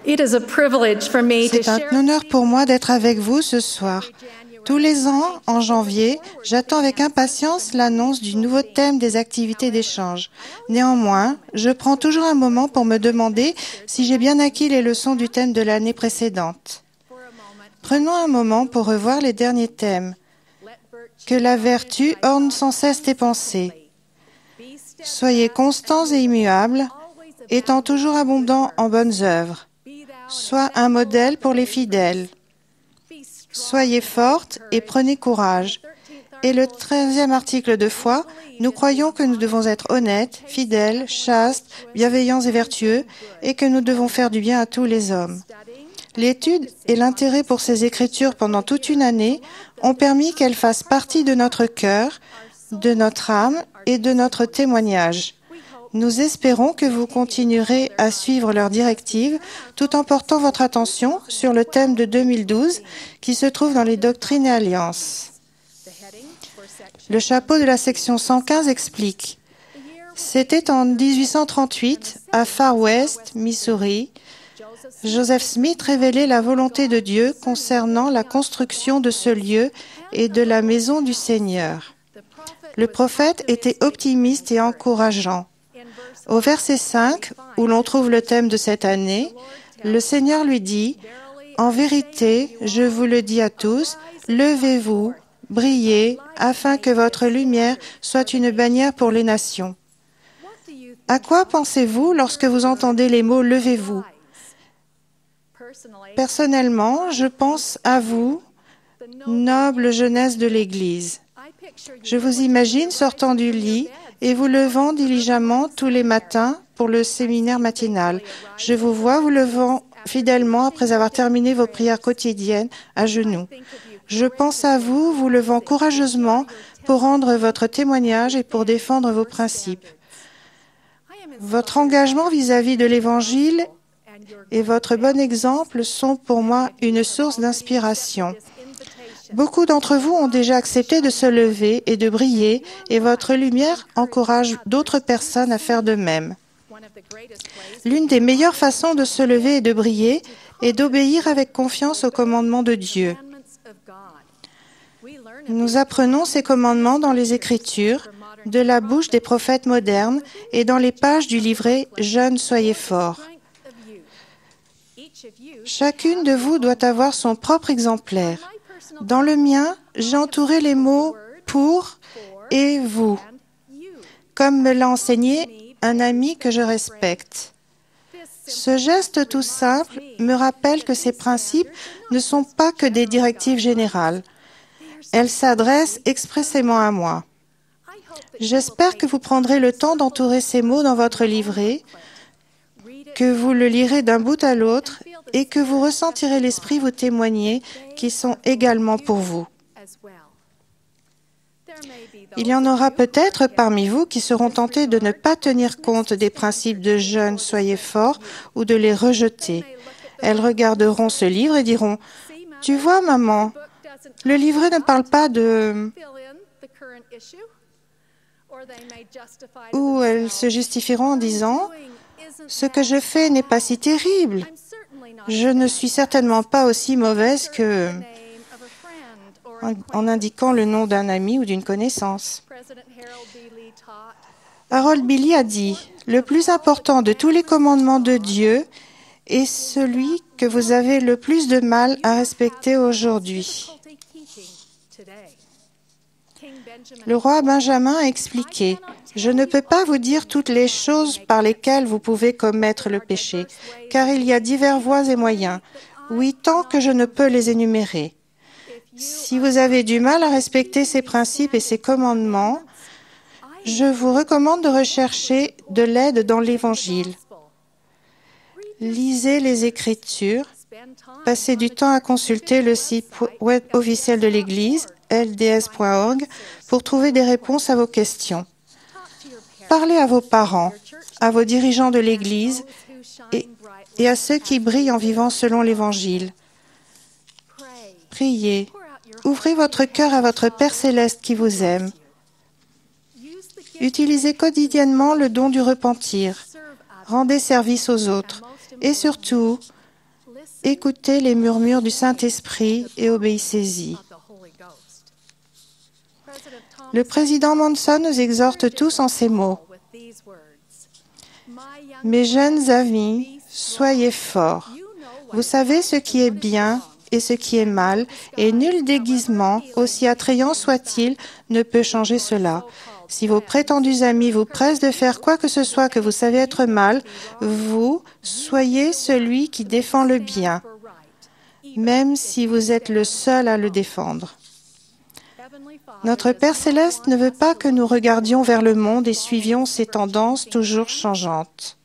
C'est un honneur pour moi d'être avec vous ce soir. Tous les ans, en janvier, j'attends avec impatience l'annonce du nouveau thème des activités d'échange. Néanmoins, je prends toujours un moment pour me demander si j'ai bien acquis les leçons du thème de l'année précédente. Prenons un moment pour revoir les derniers thèmes. Que la vertu orne sans cesse tes pensées. Soyez constants et immuables, étant toujours abondants en bonnes œuvres. Sois un modèle pour les fidèles. Soyez fortes et prenez courage. Et le 13e article de foi, nous croyons que nous devons être honnêtes, fidèles, chastes, bienveillants et vertueux, et que nous devons faire du bien à tous les hommes. L'étude et l'intérêt pour ces écritures pendant toute une année ont permis qu'elles fassent partie de notre cœur, de notre âme et de notre témoignage. Nous espérons que vous continuerez à suivre leurs directives tout en portant votre attention sur le thème de 2012 qui se trouve dans les Doctrines et Alliances. Le chapeau de la section 115 explique « C'était en 1838, à Far West, Missouri, Joseph Smith révélait la volonté de Dieu concernant la construction de ce lieu et de la maison du Seigneur. Le prophète était optimiste et encourageant. Au verset 5, où l'on trouve le thème de cette année, le Seigneur lui dit « En vérité, je vous le dis à tous, levez-vous, brillez, afin que votre lumière soit une bannière pour les nations. » À quoi pensez-vous lorsque vous entendez les mots « levez-vous » ? Personnellement, je pense à vous, noble jeunesse de l'Église. Je vous imagine sortant du lit et vous levant diligemment tous les matins pour le séminaire matinal. Je vous vois vous levant fidèlement après avoir terminé vos prières quotidiennes à genoux. Je pense à vous vous levant courageusement pour rendre votre témoignage et pour défendre vos principes. Votre engagement vis-à-vis de l'Évangile et votre bon exemple sont pour moi une source d'inspiration. Beaucoup d'entre vous ont déjà accepté de se lever et de briller, et votre lumière encourage d'autres personnes à faire de même. L'une des meilleures façons de se lever et de briller est d'obéir avec confiance aux commandements de Dieu. Nous apprenons ces commandements dans les Écritures, de la bouche des prophètes modernes et dans les pages du livret « Jeunes, soyez forts ». Chacune de vous doit avoir son propre exemplaire. Dans le mien, j'ai entouré les mots « pour » et « vous », comme me l'a enseigné un ami que je respecte. Ce geste tout simple me rappelle que ces principes ne sont pas que des directives générales. Elles s'adressent expressément à moi. J'espère que vous prendrez le temps d'entourer ces mots dans votre livret, que vous le lirez d'un bout à l'autre et que vous ressentirez l'Esprit vous témoigner qu'ils sont également pour vous. Il y en aura peut-être parmi vous qui seront tentés de ne pas tenir compte des principes de jeunes, soyez forts, ou de les rejeter. Elles regarderont ce livre et diront « Tu vois, maman, le livret ne parle pas de... » Ou elles se justifieront en disant « Ce que je fais n'est pas si terrible. Je ne suis certainement pas aussi mauvaise que... » en indiquant le nom d'un ami ou d'une connaissance. Harold B. Lee a dit « Le plus important de tous les commandements de Dieu est celui que vous avez le plus de mal à respecter aujourd'hui. » Le roi Benjamin a expliqué « Je ne peux pas vous dire toutes les choses par lesquelles vous pouvez commettre le péché, car il y a divers voies et moyens. Oui, tant que je ne peux les énumérer. Si vous avez du mal à respecter ces principes et ces commandements, je vous recommande de rechercher de l'aide dans l'Évangile. Lisez les Écritures, passez du temps à consulter le site web officiel de l'Église, lds.org, pour trouver des réponses à vos questions. Parlez à vos parents, à vos dirigeants de l'Église et à ceux qui brillent en vivant selon l'Évangile. Priez. Ouvrez votre cœur à votre Père céleste qui vous aime. Utilisez quotidiennement le don du repentir. Rendez service aux autres. Et surtout, écoutez les murmures du Saint-Esprit et obéissez-y. Le président Monson nous exhorte tous en ces mots. Mes jeunes amis, soyez forts. Vous savez ce qui est bien et ce qui est mal, et nul déguisement, aussi attrayant soit-il, ne peut changer cela. Si vos prétendus amis vous pressent de faire quoi que ce soit que vous savez être mal, vous, soyez celui qui défend le bien, même si vous êtes le seul à le défendre. Notre Père céleste ne veut pas que nous regardions vers le monde et suivions ses tendances toujours changeantes.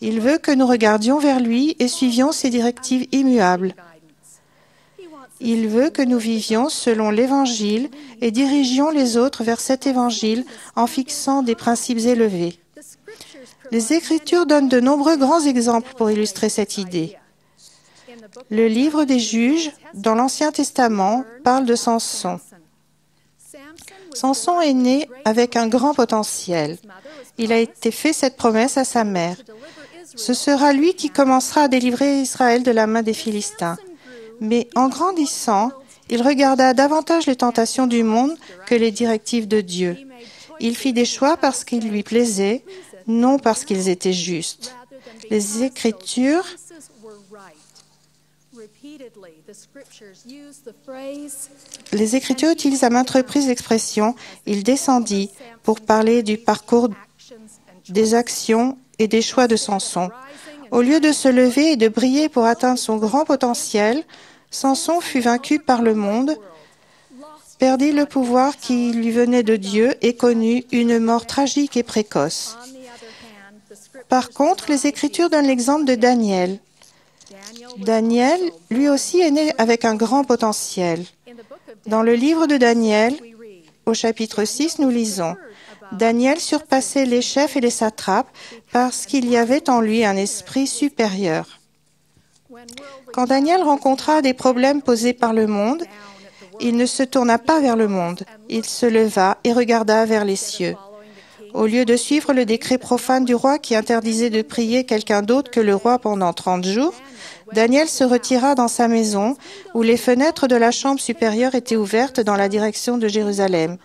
Il veut que nous regardions vers lui et suivions ses directives immuables. Il veut que nous vivions selon l'Évangile et dirigions les autres vers cet Évangile en fixant des principes élevés. Les Écritures donnent de nombreux grands exemples pour illustrer cette idée. Le livre des Juges, dans l'Ancien Testament, parle de Samson. Samson est né avec un grand potentiel. Il a été fait cette promesse à sa mère. Ce sera lui qui commencera à délivrer Israël de la main des Philistins. Mais en grandissant, il regarda davantage les tentations du monde que les directives de Dieu. Il fit des choix parce qu'ils lui plaisaient, non parce qu'ils étaient justes. Les Écritures utilisent à maintes reprises l'expression « il descendit » pour parler du parcours, des actions et des choix de Samson. Au lieu de se lever et de briller pour atteindre son grand potentiel, Samson fut vaincu par le monde, perdit le pouvoir qui lui venait de Dieu et connut une mort tragique et précoce. Par contre, les Écritures donnent l'exemple de Daniel. Daniel, lui aussi, est né avec un grand potentiel. Dans le livre de Daniel, au chapitre 6, nous lisons « Daniel surpassait les chefs et les satrapes parce qu'il y avait en lui un esprit supérieur. » Quand Daniel rencontra des problèmes posés par le monde, il ne se tourna pas vers le monde. Il se leva et regarda vers les cieux. Au lieu de suivre le décret profane du roi qui interdisait de prier quelqu'un d'autre que le roi pendant 30 jours, Daniel se retira dans sa maison où les fenêtres de la chambre supérieure étaient ouvertes dans la direction de Jérusalem.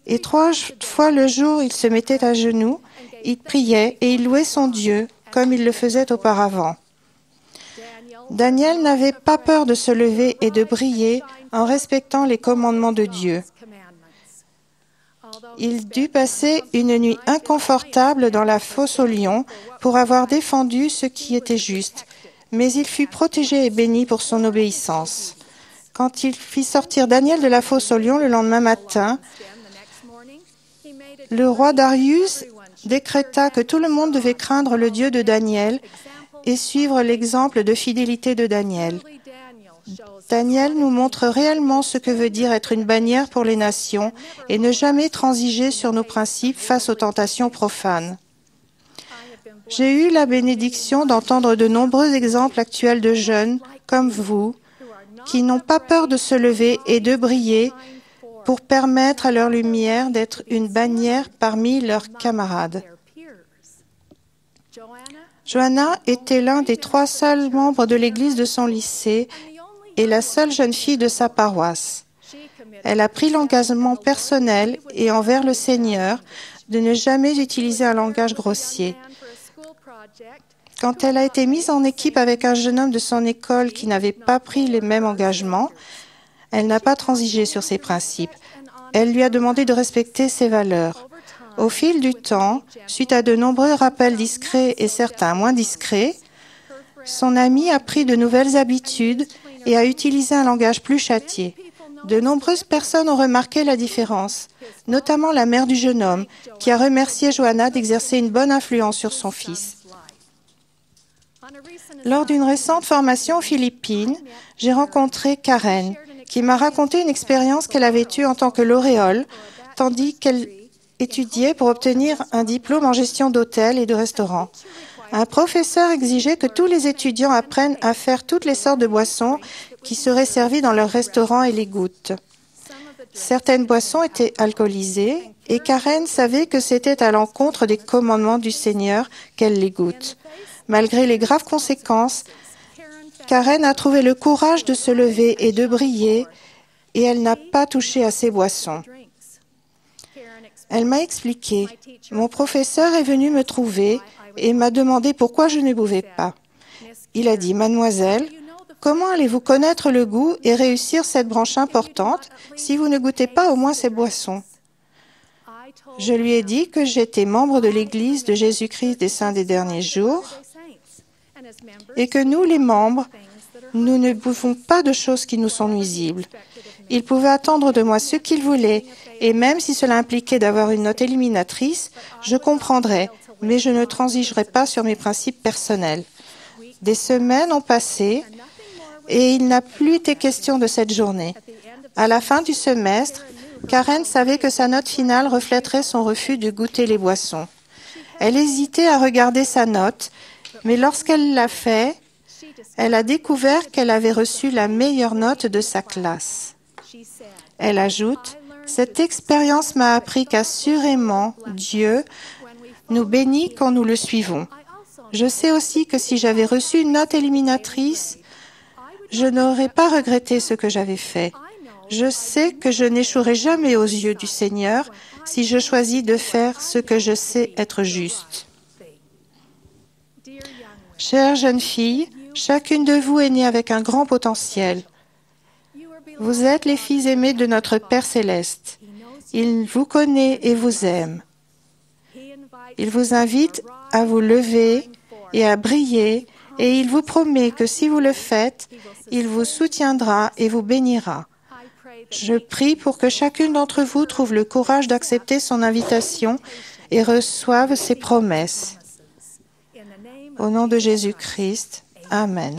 Et 3 fois le jour, il se mettait à genoux, il priait et il louait son Dieu comme il le faisait auparavant. Daniel n'avait pas peur de se lever et de briller en respectant les commandements de Dieu. Il dut passer une nuit inconfortable dans la fosse aux lions pour avoir défendu ce qui était juste, mais il fut protégé et béni pour son obéissance. Quand il fit sortir Daniel de la fosse aux lions le lendemain matin, le roi Darius décréta que tout le monde devait craindre le Dieu de Daniel et suivre l'exemple de fidélité de Daniel. Daniel nous montre réellement ce que veut dire être une bannière pour les nations et ne jamais transiger sur nos principes face aux tentations profanes. J'ai eu la bénédiction d'entendre de nombreux exemples actuels de jeunes, comme vous, qui n'ont pas peur de se lever et de briller pour permettre à leur lumière d'être une bannière parmi leurs camarades. Joanna était l'un des 3 seuls membres de l'église de son lycée et la seule jeune fille de sa paroisse. Elle a pris l'engagement personnel et envers le Seigneur de ne jamais utiliser un langage grossier. Quand elle a été mise en équipe avec un jeune homme de son école qui n'avait pas pris les mêmes engagements, elle n'a pas transigé sur ses principes. Elle lui a demandé de respecter ses valeurs. Au fil du temps, suite à de nombreux rappels discrets et certains moins discrets, son amie a pris de nouvelles habitudes et a utilisé un langage plus châtié. De nombreuses personnes ont remarqué la différence, notamment la mère du jeune homme, qui a remercié Joanna d'exercer une bonne influence sur son fils. Lors d'une récente formation aux Philippines, j'ai rencontré Karen, qui m'a raconté une expérience qu'elle avait eue en tant que lauréole, tandis qu'elle étudiait pour obtenir un diplôme en gestion d'hôtels et de restaurants. Un professeur exigeait que tous les étudiants apprennent à faire toutes les sortes de boissons qui seraient servies dans leur restaurant et les gouttes. Certaines boissons étaient alcoolisées et Karen savait que c'était à l'encontre des commandements du Seigneur qu'elle les goûte. Malgré les graves conséquences, Karen a trouvé le courage de se lever et de briller, et elle n'a pas touché à ses boissons. Elle m'a expliqué, « Mon professeur est venu me trouver et m'a demandé pourquoi je ne buvais pas. Il a dit, « Mademoiselle, comment allez-vous connaître le goût et réussir cette branche importante si vous ne goûtez pas au moins ces boissons ?» Je lui ai dit que j'étais membre de l'Église de Jésus-Christ des Saints des Derniers Jours et que nous, les membres, nous ne buvons pas de choses qui nous sont nuisibles. Il pouvait attendre de moi ce qu'il voulait, et même si cela impliquait d'avoir une note éliminatrice, je comprendrais, mais je ne transigerai pas sur mes principes personnels. Des semaines ont passé, et il n'a plus été question de cette journée. À la fin du semestre, Karen savait que sa note finale reflèterait son refus de goûter les boissons. Elle hésitait à regarder sa note, mais lorsqu'elle l'a fait, elle a découvert qu'elle avait reçu la meilleure note de sa classe. Elle ajoute, « Cette expérience m'a appris qu'assurément, Dieu nous bénit quand nous le suivons. Je sais aussi que si j'avais reçu une note éliminatrice, je n'aurais pas regretté ce que j'avais fait. Je sais que je n'échouerai jamais aux yeux du Seigneur si je choisis de faire ce que je sais être juste. » Chère jeune fille, chacune de vous est née avec un grand potentiel. Vous êtes les filles aimées de notre Père céleste. Il vous connaît et vous aime. Il vous invite à vous lever et à briller, et il vous promet que si vous le faites, il vous soutiendra et vous bénira. Je prie pour que chacune d'entre vous trouve le courage d'accepter son invitation et reçoive ses promesses. Au nom de Jésus-Christ, Amen.